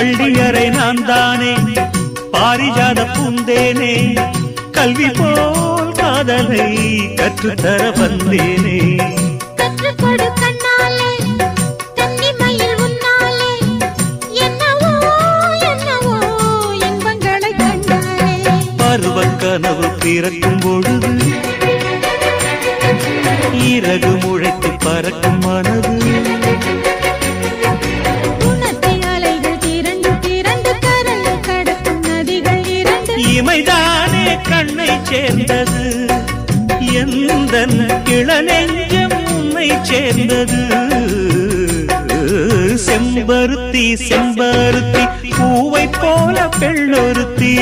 பள்ளியறை நான் தானே பாரிஜாத பூந்தேனே கல்வி போல் காதலை கற்றுத்தர வந்தேனே கற்றுக்கொடு கண்ணாலே தன்னிமையில் உன்னாலே என்னவோ என்னவோ இன்பங்களை கண்டாலே பருவக் கனவு பிறக்கும் பொழுது இறகு முளைத்து பறக்கும் மனது இமைதானே கண்ணை சேர்ந்தது எந்தன் இளநெஞ்சம் உன்னை சேர்ந்தது செம்பருத்தி செம்பருத்தி பூவை போல பெண்ணொருத்தி